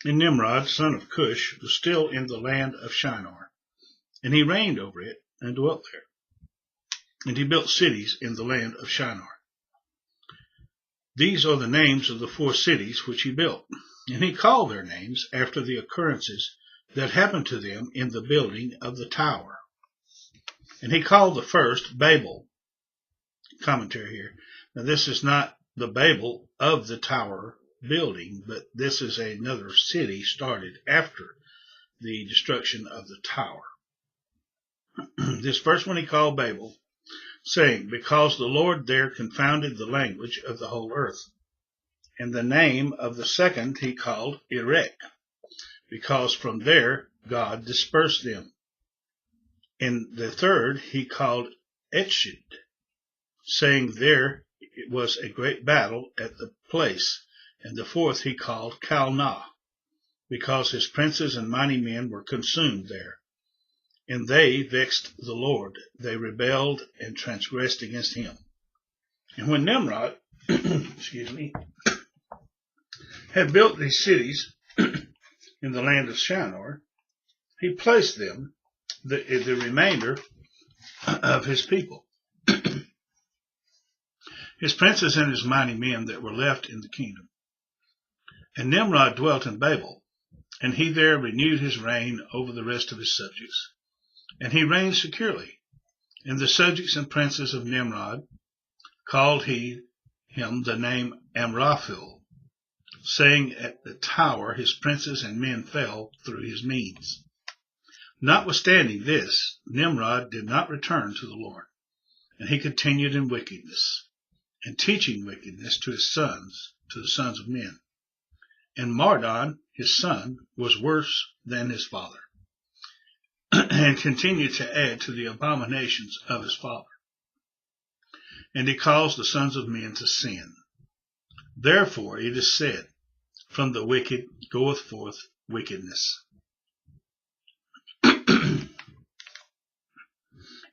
And Nimrod, son of Cush, was still in the land of Shinar, and he reigned over it and dwelt there. And he built cities in the land of Shinar. These are the names of the 4 cities which he built, and he called their names after the occurrences that happened to them in the building of the tower. And he called the first Babel. Commentary here. Now this is not the Babel of the tower building, but this is another city started after the destruction of the tower. This first one he called Babel, saying, because the Lord there confounded the language of the whole earth. And the name of the second he called Erech, because from there God dispersed them. And the third he called Etchid, saying there it was a great battle at the place. And the fourth he called Calnah, because his princes and mighty men were consumed there. And they vexed the Lord. They rebelled and transgressed against him. And when Nimrod had built these cities in the land of Shinar, he placed them, the remainder of his people, his princes and his mighty men that were left in the kingdom. And Nimrod dwelt in Babel, and he there renewed his reign over the rest of his subjects. And he reigned securely. And the subjects and princes of Nimrod called him the name Amraphel, saying at the tower his princes and men fell through his means. Notwithstanding this, Nimrod did not return to the Lord, and he continued in wickedness, and teaching wickedness to his sons, to the sons of men. And Mardon, his son, was worse than his father, and continued to add to the abominations of his father. And he caused the sons of men to sin. Therefore it is said, from the wicked goeth forth wickedness.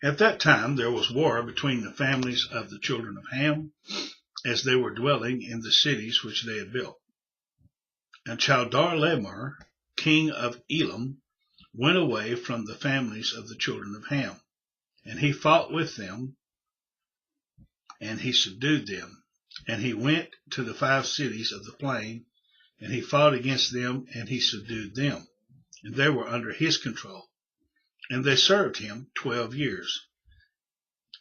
At that time there was war between the families of the children of Ham, as they were dwelling in the cities which they had built. And Chaldar-Laomer, king of Elam, went away from the families of the children of Ham, and he fought with them, and he subdued them. And he went to the 5 cities of the plain, and he fought against them, and he subdued them, and they were under his control. And they served him 12 years,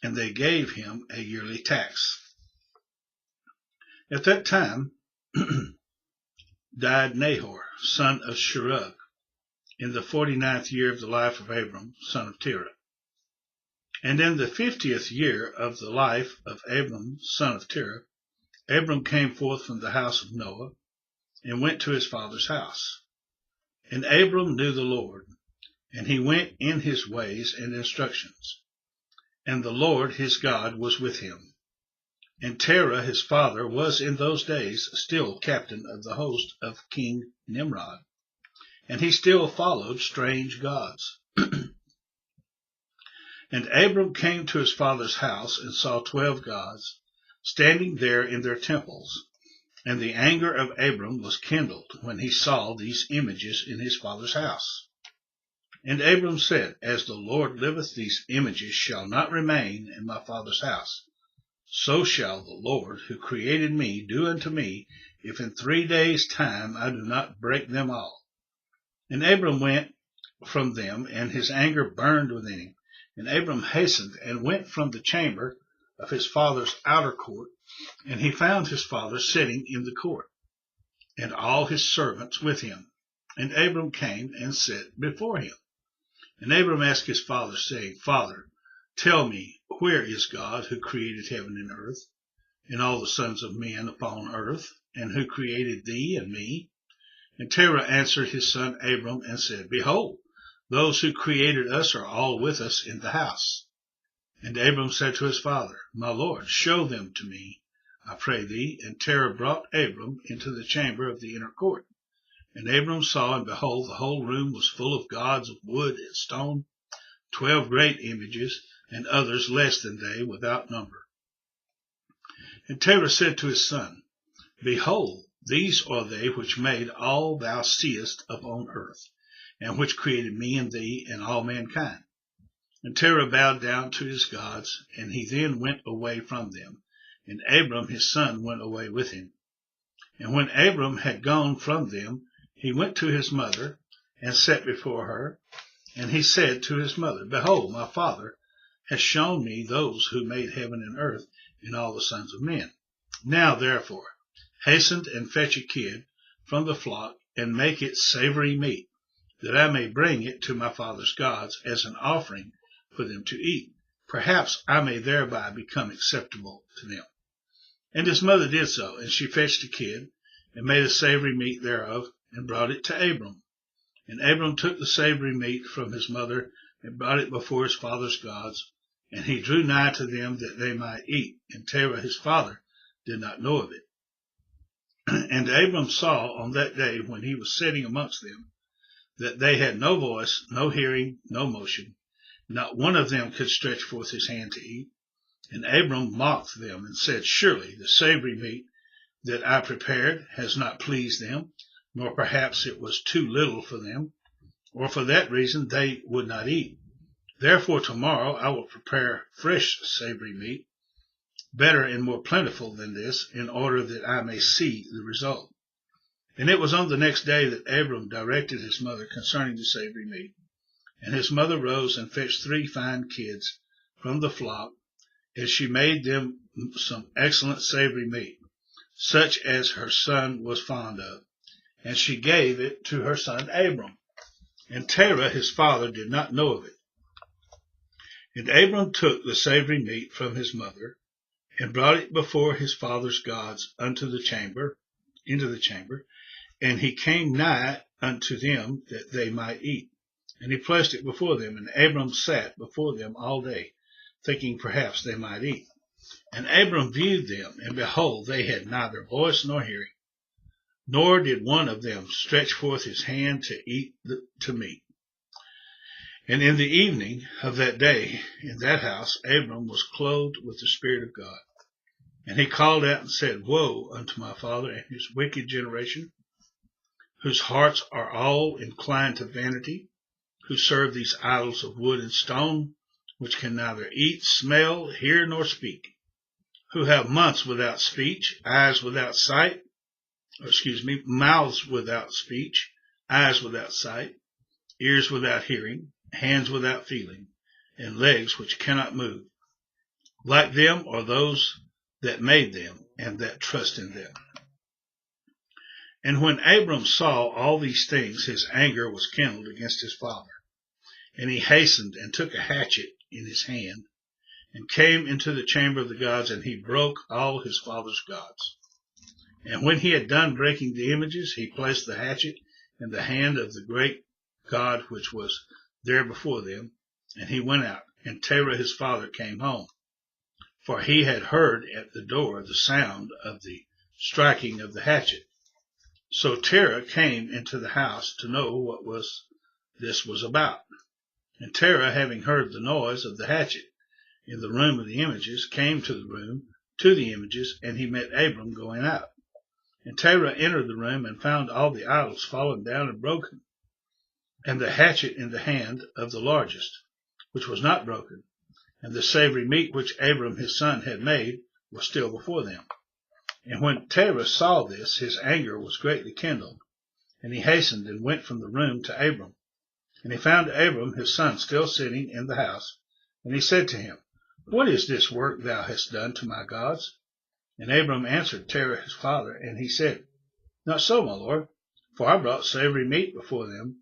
and they gave him a yearly tax. At that time died Nahor, son of Sherug, in the 49th year of the life of Abram, son of Terah. And in the 50th year of the life of Abram, son of Terah, Abram came forth from the house of Noah, and went to his father's house. And Abram knew the Lord, and he went in his ways and instructions. And the Lord his God was with him. And Terah his father was in those days still captain of the host of King Nimrod, and he still followed strange gods. And Abram came to his father's house and saw 12 gods standing there in their temples. And the anger of Abram was kindled when he saw these images in his father's house. And Abram said, as the Lord liveth, these images shall not remain in my father's house. So shall the Lord who created me do unto me, if in 3 days' time I do not break them all. And Abram went from them, and his anger burned within him. And Abram hastened and went from the chamber of his father's outer court, and he found his father sitting in the court, and all his servants with him. And Abram came and sat before him. And Abram asked his father, saying, Father, tell me, where is God who created heaven and earth, and all the sons of men upon earth, and who created thee and me? And Terah answered his son Abram and said, Behold, those who created us are all with us in the house. And Abram said to his father, My Lord, show them to me, I pray thee. And Terah brought Abram into the chamber of the inner court. And Abram saw, and behold, the whole room was full of gods of wood and stone, 12 great images, and others less than they, without number. And Terah said to his son, Behold, These are they which made all thou seest upon earth, and which created me and thee and all mankind. And Terah bowed down to his gods, and he then went away from them, and Abram his son went away with him. And when Abram had gone from them, he went to his mother, and sat before her. And he said to his mother, Behold, my father has shown me those who made heaven and earth, and all the sons of men. Now therefore, hasten and fetch a kid from the flock, and make it savory meat, that I may bring it to my father's gods as an offering for them to eat. Perhaps I may thereby become acceptable to them. And his mother did so, and she fetched a kid, and made a savory meat thereof, and brought it to Abram. And Abram took the savory meat from his mother, and brought it before his father's gods, and he drew nigh to them that they might eat. And Terah his father did not know of it. And Abram saw on that day when he was sitting amongst them, that they had no voice, no hearing, no motion. Not one of them could stretch forth his hand to eat. And Abram mocked them, and said, Surely the savory meat that I prepared has not pleased them, nor perhaps it was too little for them, or for that reason they would not eat. Therefore tomorrow I will prepare fresh savory meat, better and more plentiful than this, in order that I may see the result. And it was on the next day that Abram directed his mother concerning the savory meat. And his mother rose and fetched 3 fine kids from the flock, and she made them some excellent savory meat, such as her son was fond of. And she gave it to her son Abram. And Terah his father did not know of it. And Abram took the savory meat from his mother, and brought it before his father's gods into the chamber, and he came nigh unto them that they might eat. And he placed it before them, and Abram sat before them all day, thinking perhaps they might eat. And Abram viewed them, and behold, they had neither voice nor hearing, nor did one of them stretch forth his hand to eat to meat. And in the evening of that day, in that house, Abram was clothed with the Spirit of God. And he called out and said, Woe unto my father and his wicked generation, whose hearts are all inclined to vanity, who serve these idols of wood and stone, which can neither eat, smell, hear, nor speak, who have months without speech, mouths without speech, eyes without sight, ears without hearing, hands without feeling, and legs which cannot move. Like them are those that made them, and that trust in them. And when Abram saw all these things, his anger was kindled against his father. And he hastened and took a hatchet in his hand, and came into the chamber of the gods, and he broke all his father's gods. And when he had done breaking the images, he placed the hatchet in the hand of the great God which was there before them, and he went out. And Terah his father came home, for he had heard at the door the sound of the striking of the hatchet. So Terah came into the house to know what this was about. And Terah, having heard the noise of the hatchet in the room of the images, came to the images, and he met Abram going out. And Terah entered the room, and found all the idols fallen down and broken, and the hatchet in the hand of the largest, which was not broken, and the savory meat which Abram his son had made was still before them. And when Terah saw this, his anger was greatly kindled, and he hastened and went from the room to Abram. And he found Abram his son still sitting in the house, and he said to him, What is this work thou hast done to my gods? And Abram answered Terah his father, and he said, Not so, my lord, for I brought savory meat before them,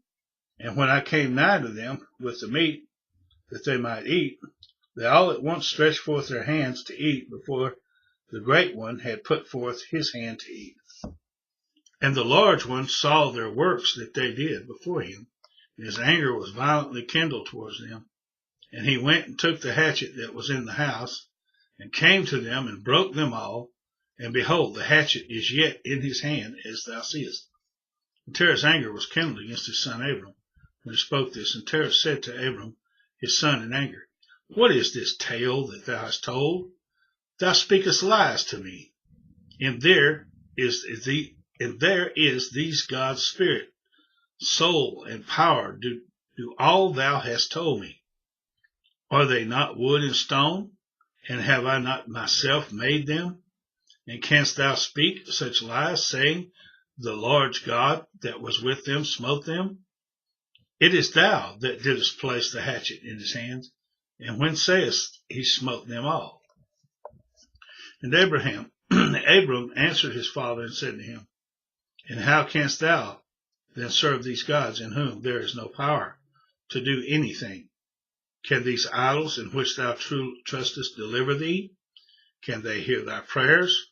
and when I came nigh to them with the meat that they might eat, they all at once stretched forth their hands to eat before the great one had put forth his hand to eat. And the large one saw their works that they did before him, and his anger was violently kindled towards them. And he went and took the hatchet that was in the house, and came to them, and broke them all. And behold, the hatchet is yet in his hand, as thou seest. And Terah's anger was kindled against his son Abram, when he spoke this. And Terah said to Abram his son in anger, What is this tale that thou hast told? Thou speakest lies to me, and there is And there is these gods' spirit, soul, and power do all thou hast told me. Are they not wood and stone? And have I not myself made them? And canst thou speak such lies, saying, the Lord God that was with them smote them? It is thou that didst place the hatchet in his hands, and when sayest he smote them all? And Abram answered his father and said to him, and how canst thou then serve these gods in whom there is no power to do anything? Can these idols in which thou trustest deliver thee? Can they hear thy prayers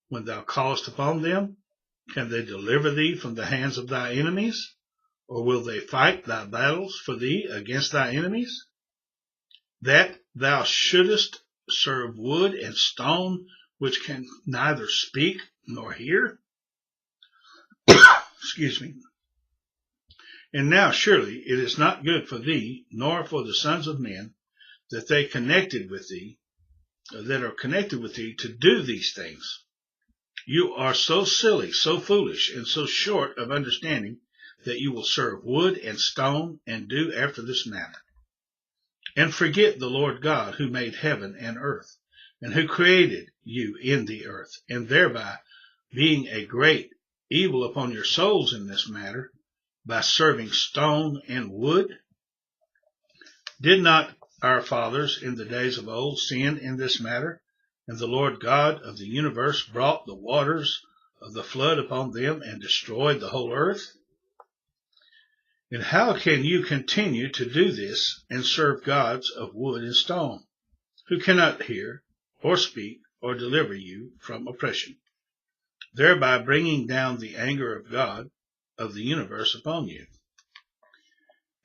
when thou callest upon them? Can they deliver thee from the hands of thy enemies? Or will they fight thy battles for thee against thy enemies? That thou shouldest serve wood and stone, which can neither speak nor hear? Excuse me. And now surely it is not good for thee, nor for the sons of men that are connected with thee, to do these things. You are so silly, so foolish, and so short of understanding that you will serve wood and stone and do after this manner. And forget the Lord God who made heaven and earth, and who created you in the earth, and thereby being a great evil upon your souls in this matter, by serving stone and wood? Did not our fathers in the days of old sin in this matter? And the Lord God of the universe brought the waters of the flood upon them and destroyed the whole earth? And how can you continue to do this and serve gods of wood and stone, who cannot hear or speak or deliver you from oppression, thereby bringing down the anger of God of the universe upon you?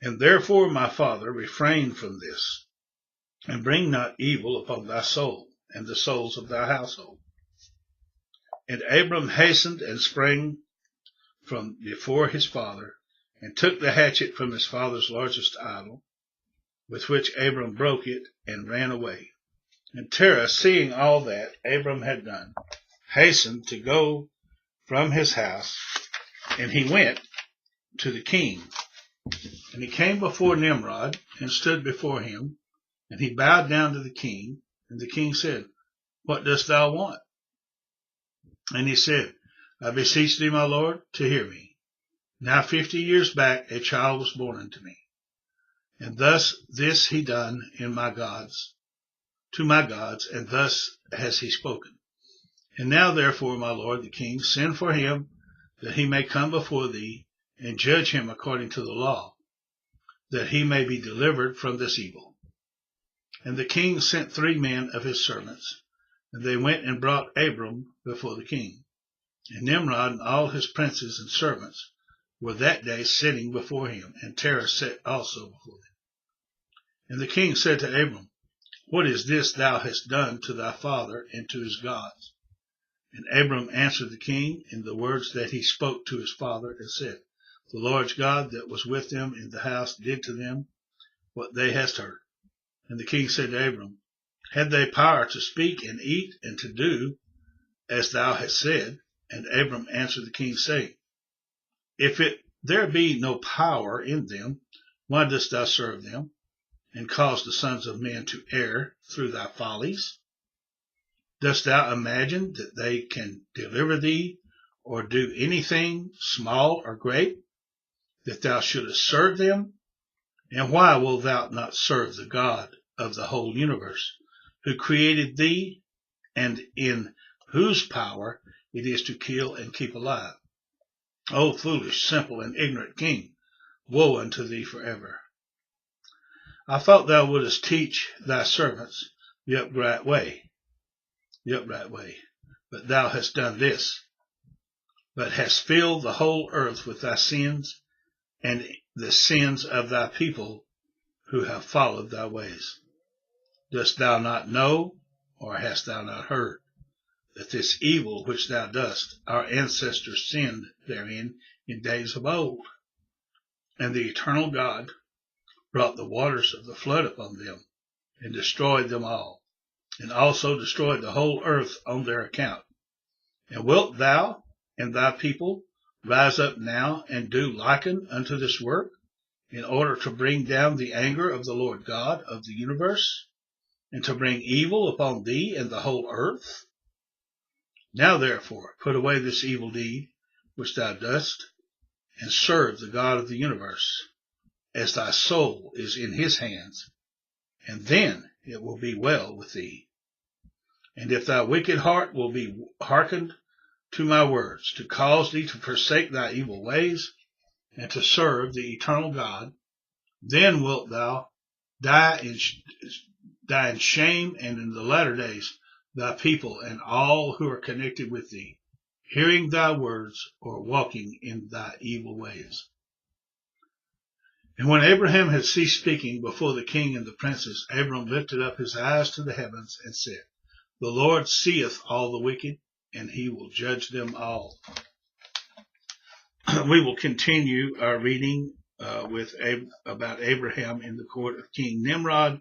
And therefore, my father, refrain from this, and bring not evil upon thy soul and the souls of thy household. And Abram hastened and sprang from before his father, and took the hatchet from his father's largest idol, with which Abram broke it, and ran away. And Terah, seeing all that Abram had done, hastened to go from his house, and he went to the king. And he came before Nimrod, and stood before him, and he bowed down to the king. And the king said, what dost thou want? And he said, I beseech thee, my lord, to hear me. Now 50 years back a child was born unto me, and this he done to my gods, and thus has he spoken. And now therefore, my lord the king, send for him, that he may come before thee, and judge him according to the law, that he may be delivered from this evil. And the king sent 3 men of his servants, and they went and brought Abram before the king. And Nimrod and all his princes and servants were that day sitting before him, and Terah sat also before them. And the king said to Abram, what is this thou hast done to thy father and to his gods? And Abram answered the king in the words that he spoke to his father, and said, the Lord God that was with them in the house did to them what thou hast heard. And the king said to Abram, had they power to speak and eat and to do as thou hast said? And Abram answered the king, saying, if there be no power in them, why dost thou serve them, and cause the sons of men to err through thy follies? Dost thou imagine that they can deliver thee, or do anything, small or great, that thou shouldest serve them? And why wilt thou not serve the God of the whole universe, who created thee, and in whose power it is to kill and keep alive? O foolish, simple, and ignorant king, woe unto thee forever. I thought thou wouldest teach thy servants the upright way, but thou hast done this, but hast filled the whole earth with thy sins, and the sins of thy people who have followed thy ways. Dost thou not know, or hast thou not heard, that this evil which thou dost, our ancestors sinned therein in days of old? And the eternal God brought the waters of the flood upon them, and destroyed them all, and also destroyed the whole earth on their account. And wilt thou and thy people rise up now and do liken unto this work, in order to bring down the anger of the Lord God of the universe, and to bring evil upon thee and the whole earth? Now therefore put away this evil deed which thou dost, and serve the God of the universe, as thy soul is in his hands, and then it will be well with thee. And if thy wicked heart will be hearkened to my words, to cause thee to forsake thy evil ways, and to serve the eternal God, then wilt thou die in shame, and in the latter days thy people and all who are connected with thee, hearing thy words or walking in thy evil ways. And when Abraham had ceased speaking before the king and the princes, Abram lifted up his eyes to the heavens and said, The Lord seeth all the wicked, and he will judge them all. We will continue our reading about Abraham in the court of King Nimrod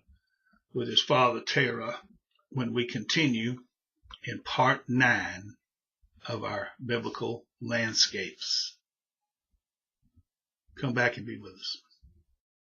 with his father Terah when we continue in part 9 of our biblical landscapes. Come back and be with us.